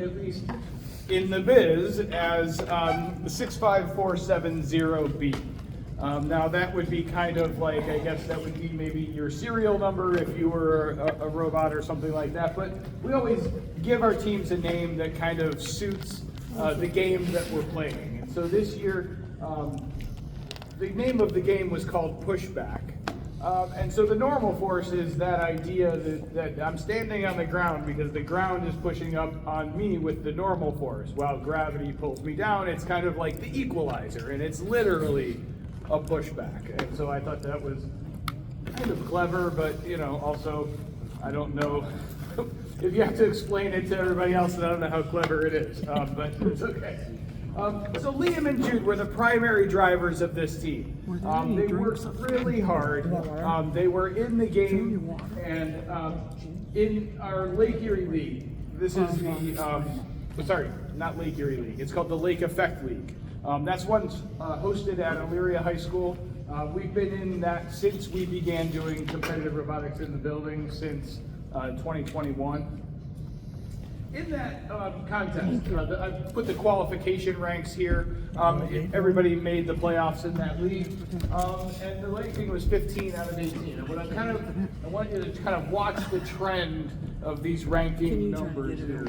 at least in the biz, as the 65470B. Now that would be kind of like, I guess that would be maybe your serial number if you were a robot or something like that. But we always give our teams a name that kind of suits the game that we're playing. And so this year, the name of the game was called Pushback. And so the normal force is that idea that I'm standing on the ground because the ground is pushing up on me with the normal force while gravity pulls me down. It's kind of like the equalizer, and it's literally a pushback. And so I thought that was kind of clever, but also I don't know if you have to explain it to everybody else, then I don't know how clever it is, but it's okay. So Liam and Jude were the primary drivers of this team. They worked really hard. They were in the game, and in our Lake Erie League, this is the, sorry, not Lake Erie League, it's called the Lake Effect League. That's one hosted at Elyria High School. We've been in that since we began doing competitive robotics in the building since 2021. In that contest, I put the qualification ranks here. Everybody made the playoffs in that league, and the ranking was 15 out of 18. And what I want you to kind of watch the trend of these ranking numbers here.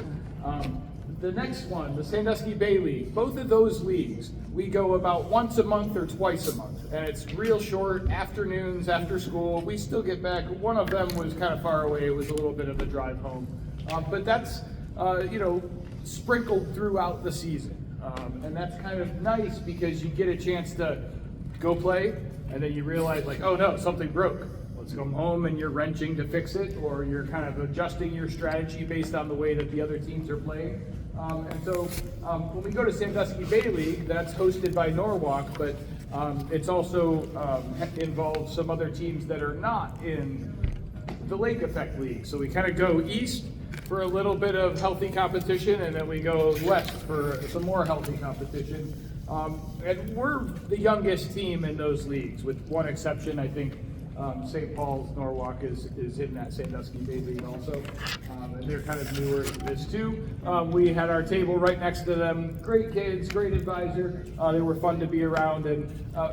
The next one, the Sandusky Bay League, both of those leagues, we go about once a month or twice a month. And it's real short, afternoons, after school. We still get back. One of them was kind of far away. It was a little bit of a drive home. But that's, sprinkled throughout the season. And that's kind of nice because you get a chance to go play, and then you realize, like, oh no, something broke. Let's come home and you're wrenching to fix it, or you're kind of adjusting your strategy based on the way that the other teams are playing. And so when we go to Sandusky Bay League, that's hosted by Norwalk, but it's also involves some other teams that are not in the Lake Effect League. So we kind of go east for a little bit of healthy competition, and then we go west for some more healthy competition. And we're the youngest team in those leagues, with one exception. I think St. Paul's Norwalk is in that Sandusky Bay League also, and they're kind of newer to this too. We had our table right next to them. Great kids, great advisor. They were fun to be around, and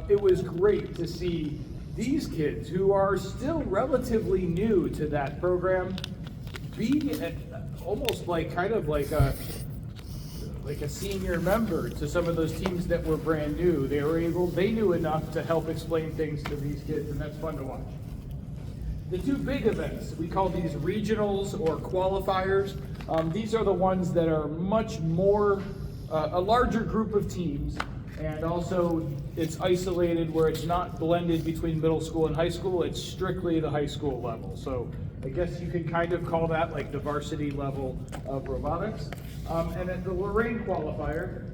it was great to see these kids who are still relatively new to that program be almost like kind of like a senior member to some of those teams that were brand new. They knew enough to help explain things to these kids, and that's fun to watch. The two big events, we call these regionals or qualifiers. These are the ones that are much more, a larger group of teams, and also it's isolated where it's not blended between middle school and high school. It's strictly the high school level. So I guess you could kind of call that like the varsity level of robotics. And at the Lorraine qualifier,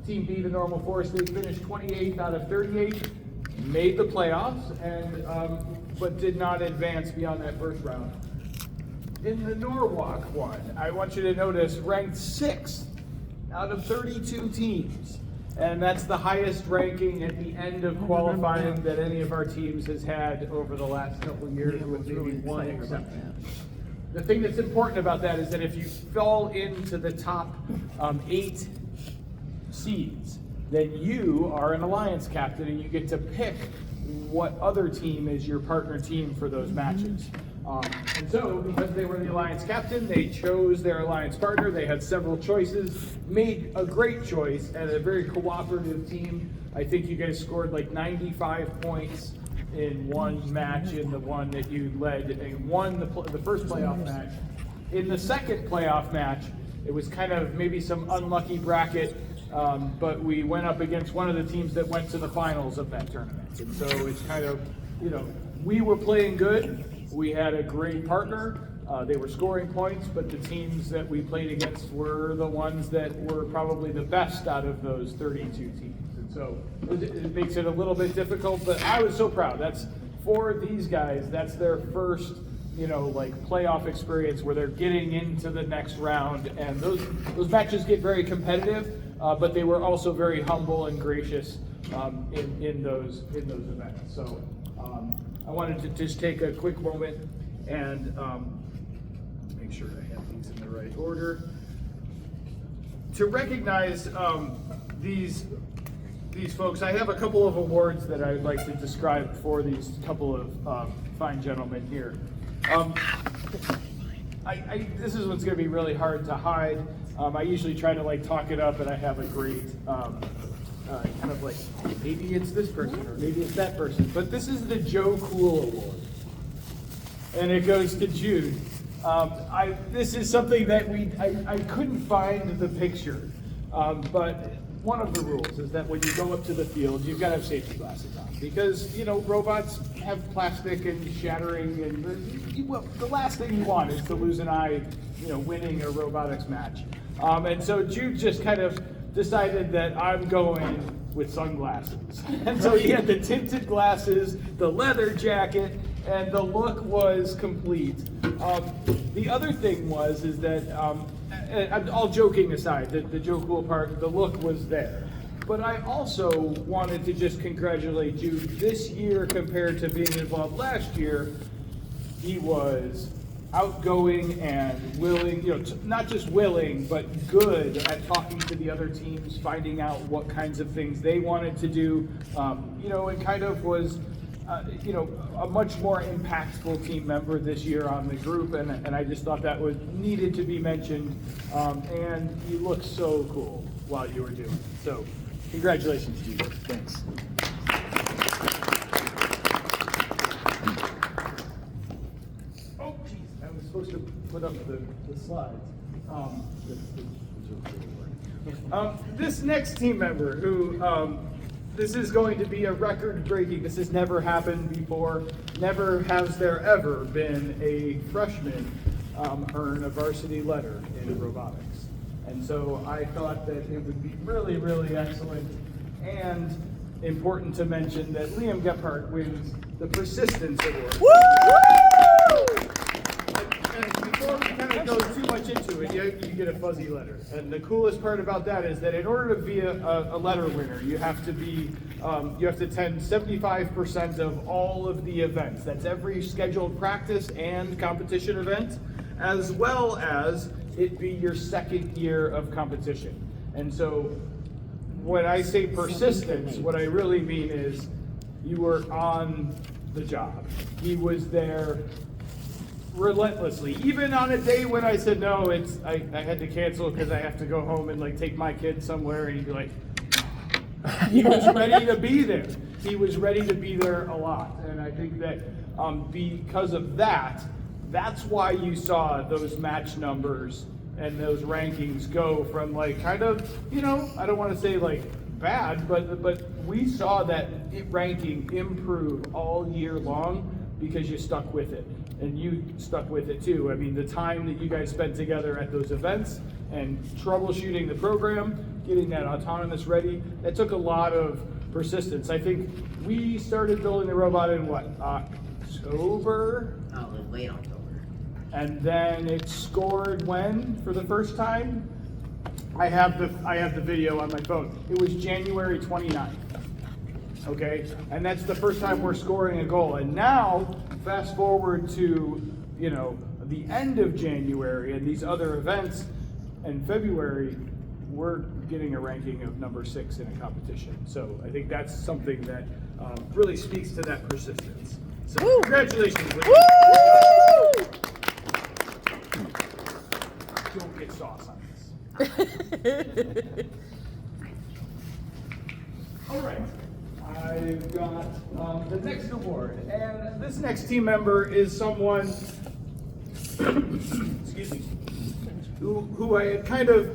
Team B, the normal force, they finished 28th out of 38, made the playoffs, and but did not advance beyond that first round. In the Norwalk one, I want you to notice ranked 6th out of 32 teams. And that's the highest ranking at the end of qualifying that any of our teams has had over the last couple of years, with maybe one exception. The thing that's important about that is that if you fall into the top 8 seeds, then you are an alliance captain and you get to pick what other team is your partner team for those matches. And so, because they were the alliance captain, they chose their alliance partner. They had several choices, made a great choice, and a very cooperative team. I think you guys scored like 95 points in one match, in the one that you led, and won the first playoff match. In the second playoff match, it was kind of maybe some unlucky bracket, but we went up against one of the teams that went to the finals of that tournament. And so it's kind of, we were playing good. We had a great partner. They were scoring points, but the teams that we played against were the ones that were probably the best out of those 32 teams. And so it makes it a little bit difficult, but I was so proud. That's for these guys, that's their first, like playoff experience where they're getting into the next round. And those matches get very competitive, but they were also very humble and gracious in those events. So I wanted to just take a quick moment and make sure I have these in the right order. to recognize these folks, I have a couple of awards that I'd like to describe for these couple of fine gentlemen here. This is what's going to be really hard to hide. I usually try to like talk it up, and I have a great kind of like, maybe it's this person or maybe it's that person. But this is the Joe Cool Award, and it goes to Jude. This is something that I couldn't find the picture, but one of the rules is that when you go up to the field, you've got to have safety glasses on, because robots have plastic and shattering, and well, the last thing you want is to lose an eye, winning a robotics match. And so Jude just kind of decided that I'm going with sunglasses, and so he had the tinted glasses, the leather jacket, and the look was complete. The other thing is that, all joking aside, the Joe Cool part, the look was there. But I also wanted to just congratulate Jude. This year, compared to being involved last year, he was outgoing and willing, not just willing, but good at talking to the other teams, finding out what kinds of things they wanted to do, and kind of was a much more impactful team member this year on the group, and I just thought that was needed to be mentioned, and you looked so cool while you were doing it. So, congratulations, Jude. Thanks. Oh, geez, I was supposed to put up the slides. This next team member who, this is going to be a record-breaking. This has never happened before. Never has there ever been a freshman earn a varsity letter in robotics. And so I thought that it would be really, really excellent and important to mention that Liam Gephardt wins the Persistence Award. Woo! And before we kind of go too much into it, you get a fuzzy letter. And the coolest part about that is that in order to be a letter winner, you have to attend 75% of all of the events. That's every scheduled practice and competition event, as well as it be your second year of competition. And so when I say persistence, what I really mean is you were on the job. He was there relentlessly, even on a day when I said no, I had to cancel because I have to go home and take my kids somewhere, and he'd be like, he was ready to be there. He was ready to be there a lot, and I think that because of that, that's why you saw those match numbers and those rankings go from kind of, I don't want to say bad, but we saw that ranking improve all year long because you stuck with it. And you stuck with it too. I mean, the time that you guys spent together at those events and troubleshooting the program, getting that autonomous ready, that took a lot of persistence. I think we started building the robot in October? Oh, it was late October. And then it scored when for the first time? I have the video on my phone. It was January 29th. Okay? And that's the first time we're scoring a goal. And now, fast forward to, the end of January and these other events in February, we're getting a ranking of number 6 in a competition. So I think that's something that really speaks to that persistence. So woo! Congratulations. Woo! Don't get sauce on this. All right. I've got the next award, and this next team member is someone, excuse me, who I had kind of,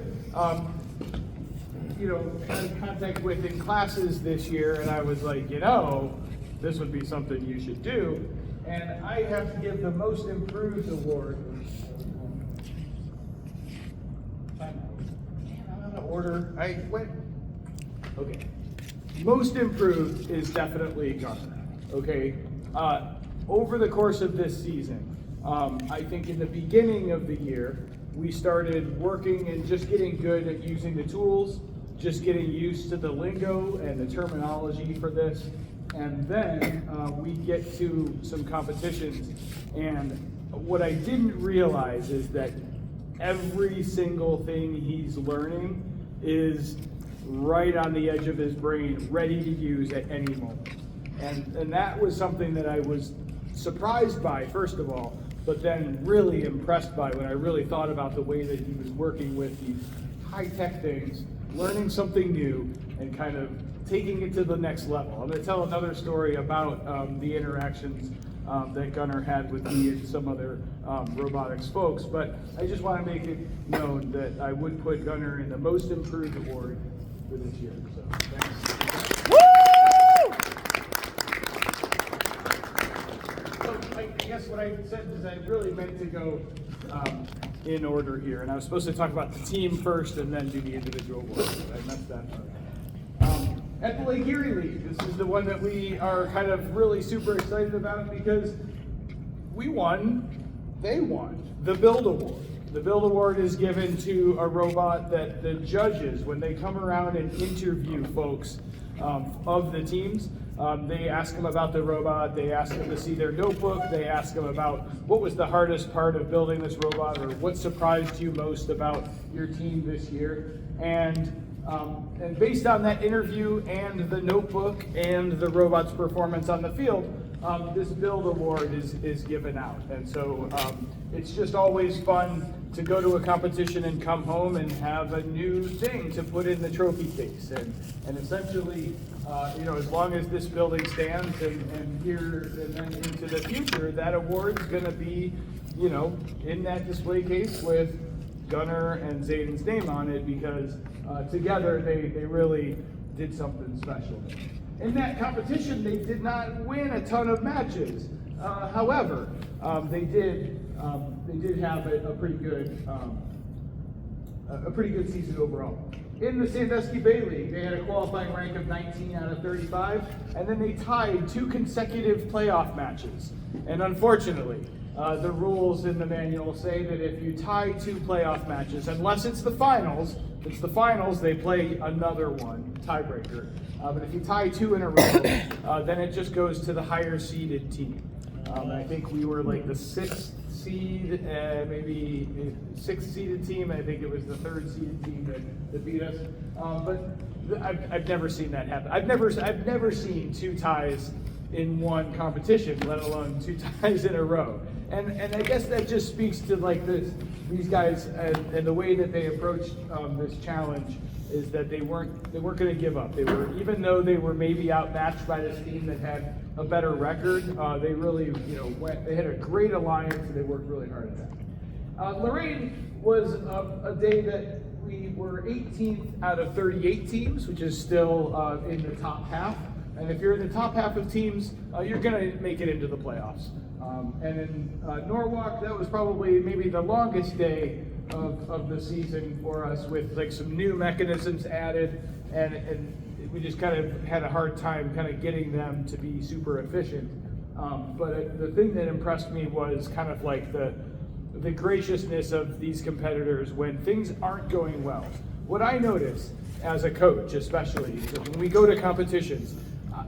had contact with in classes this year, and I was like, this would be something you should do, and I have to give the Most Improved Award. I'm out of order. I went. Okay. Most Improved is definitely Garner, okay? Over the course of this season, I think in the beginning of the year, we started working and just getting good at using the tools, just getting used to the lingo and the terminology for this, and then we get to some competitions, and what I didn't realize is that every single thing he's learning is right on the edge of his brain, ready to use at any moment. And that was something that I was surprised by, first of all, but then really impressed by when I really thought about the way that he was working with these high-tech things, learning something new, and kind of taking it to the next level. I'm going to tell another story about the interactions that Gunnar had with me and some other robotics folks, but I just want to make it known that I would put Gunnar in the most improved award for this year. So thanks. Woo! So I guess what I said is I really meant to go in order here, and I was supposed to talk about the team first and then do the individual awards, but I messed that up. At the Lake Erie League, this is the one that we are kind of really super excited about because we won, they won, the Build Award. The Build Award is given to a robot that the judges, when they come around and interview folks of the teams, they ask them about the robot, they ask them to see their notebook, they ask them about what was the hardest part of building this robot or what surprised you most about your team this year. And based on that interview and the notebook and the robot's performance on the field, this Build Award is given out. And so it's just always fun to go to a competition and come home and have a new thing to put in the trophy case. And essentially, as long as this building stands and here and then into the future, that award's gonna be, in that display case with Gunnar and Zayden's name on it because together they really did something special. In that competition, they did not win a ton of matches. However, they did have a pretty good season overall. In the Sandusky Bay League, they had a qualifying rank of 19 out of 35, and then they tied 2 consecutive playoff matches. And unfortunately, the rules in the manual say that if you tie 2 playoff matches, unless it's the finals, they play another one, tiebreaker. But if you tie 2 in a row, then it just goes to the higher seeded team. I think we were like the 6th seed, maybe 6th seeded team. I think it was the 3rd seeded team that beat us. But I've never seen that happen. I've never seen 2 ties in one competition, let alone 2 ties in a row. And I guess that just speaks to like these guys and the way that they approached this challenge is that they weren't going to give up. They were, even though they were maybe outmatched by this team that had a better record, they really they had a great alliance and they worked really hard at that. Lorraine was a day that we were 18th out of 38 teams, which is still in the top half. And if you're in the top half of teams, you're going to make it into the playoffs. And in Norwalk, that was probably maybe the longest day of the season for us with like some new mechanisms added. And we just kind of had a hard time kind of getting them to be super efficient. But the thing that impressed me was kind of like the graciousness of these competitors when things aren't going well. What I notice as a coach, especially, is that when we go to competitions,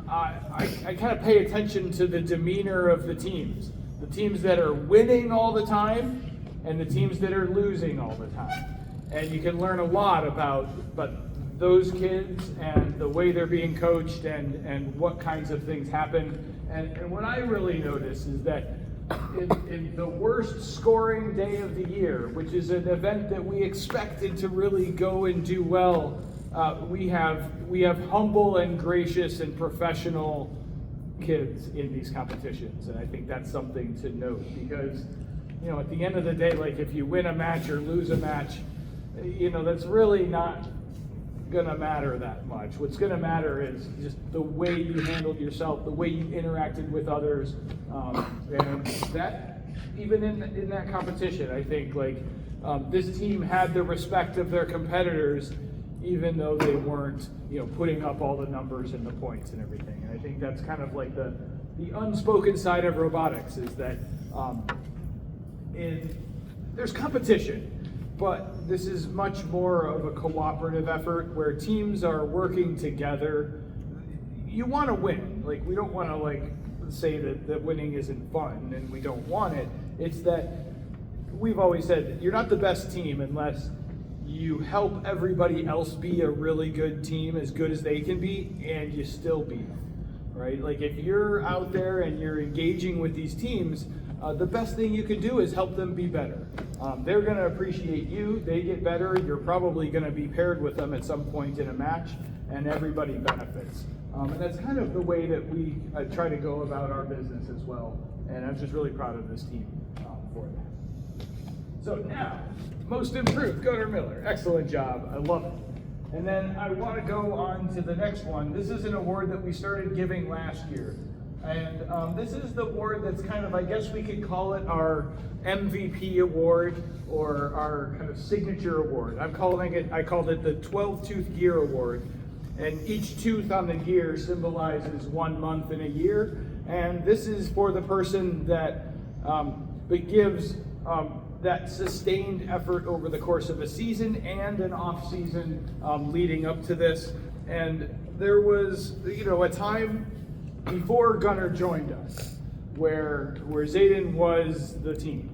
I kind of pay attention to the demeanor of the teams that are winning all the time and the teams that are losing all the time. And you can learn a lot about those kids and the way they're being coached and what kinds of things happen. And what I really notice is that in the worst scoring day of the year, which is an event that we expected to really go and do well, we have humble and gracious and professional kids in these competitions, and I think that's something to note because, at the end of the day, like if you win a match or lose a match, that's really not gonna matter that much. What's gonna matter is just the way you handled yourself, the way you interacted with others, and that even in that competition, I think this team had the respect of their competitors, even though they weren't, putting up all the numbers and the points and everything. And I think that's kind of like the unspoken side of robotics is that there's competition, but this is much more of a cooperative effort where teams are working together. You want to win. Like, we don't want to say that winning isn't fun and we don't want it. It's that we've always said you're not the best team unless you help everybody else be a really good team, as good as they can be, and you still beat them, right? Like if you're out there and you're engaging with these teams, the best thing you can do is help them be better. They're going to appreciate you, they get better, you're probably going to be paired with them at some point in a match, and everybody benefits. And that's kind of the way that we try to go about our business as well, and I'm just really proud of this team for that. So now, most improved, Gunnar Miller. Excellent job. I love it. And then I want to go on to the next one. This is an award that we started giving last year. And this is the award that's kind of, I guess we could call it our MVP award or our kind of signature award. I called it the 12-tooth gear award. And each tooth on the gear symbolizes 1 month in a year. And this is for the person that gives that sustained effort over the course of a season and an off season leading up to this. And there was, a time before Gunnar joined us where Zayden was the team.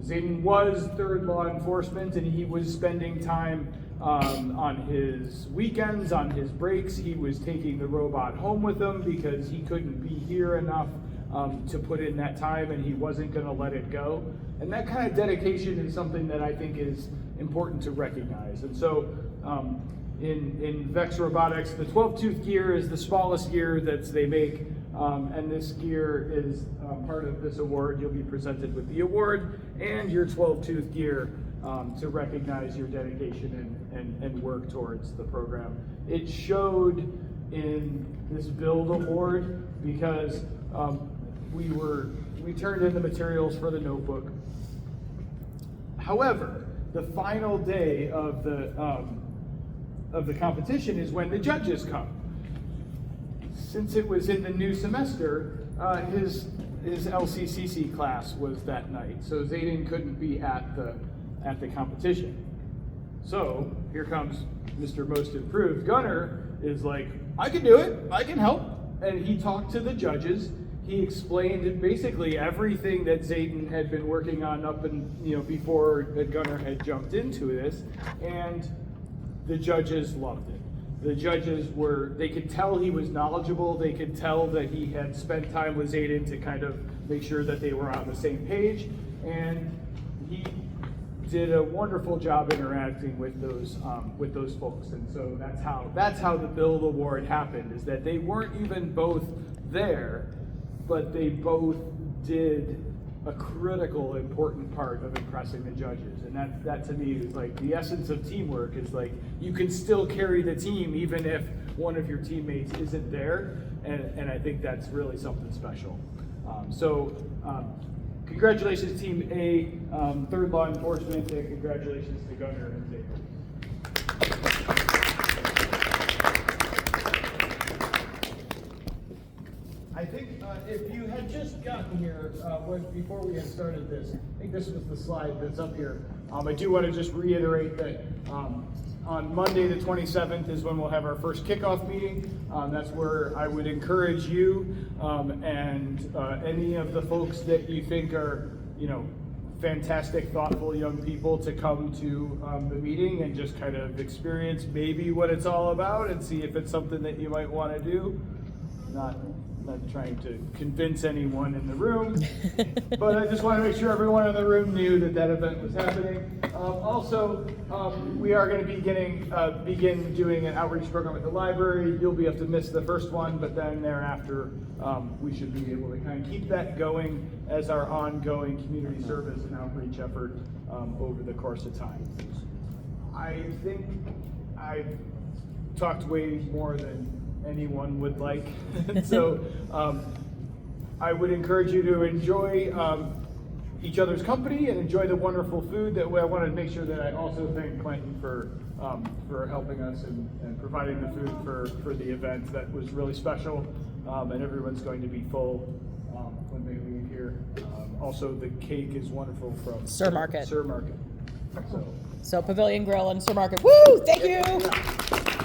Zayden was third law enforcement, and he was spending time on his weekends, on his breaks. He was taking the robot home with him because he couldn't be here enough to put in that time, and he wasn't going to let it go. And that kind of dedication is something that I think is important to recognize. And so in Vex Robotics, the 12-tooth gear is the smallest gear that they make, and this gear is part of this award. You'll be presented with the award and your 12-tooth gear to recognize your dedication and work towards the program. It showed in this build award because we turned in the materials for the notebook. However, the final day of the competition is when the judges come. Since it was in the new semester, his LCCC class was that night, so Zayden couldn't be at the competition. So here comes Mr. Most Improved. Gunnar is like, I can do it, I can help. And he talked to the judges. He explained basically everything that Zayden had been working on up and before Gunnar had jumped into this, and the judges loved it. The judges they could tell he was knowledgeable. They could tell that he had spent time with Zayden to kind of make sure that they were on the same page, and he did a wonderful job interacting with those folks. And so that's how the Build Award happened, is that they weren't even both there, but they both did a critical, important part of impressing the judges. And that to me is like the essence of teamwork, is like you can still carry the team even if one of your teammates isn't there. And I think that's really something special. Congratulations Team A, Third Law Enforcement, and congratulations to Gunnar and Zayden. I think if you had just gotten here before we had started this, I think this was the slide that's up here. I do want to just reiterate that on Monday the 27th is when we'll have our first kickoff meeting. That's where I would encourage you and any of the folks that you think are, fantastic, thoughtful young people to come to the meeting and just kind of experience maybe what it's all about and see if it's something that you might want to do. Not trying to convince anyone in the room, but I just want to make sure everyone in the room knew that event was happening. Also, we are going to begin doing an outreach program at the library. You'll be able to miss the first one, but then thereafter, we should be able to kind of keep that going as our ongoing community service and outreach effort over the course of time. I think I've talked way more than anyone would like. So I would encourage you to enjoy each other's company and enjoy the wonderful food. That way, I want to make sure that I also thank Clinton for helping us and providing the food for the event. That was really special, and everyone's going to be full when they leave here. Also, the cake is wonderful from Sir Market. Sir Market. So Pavilion Grill and Sir Market. Woo! Thank you.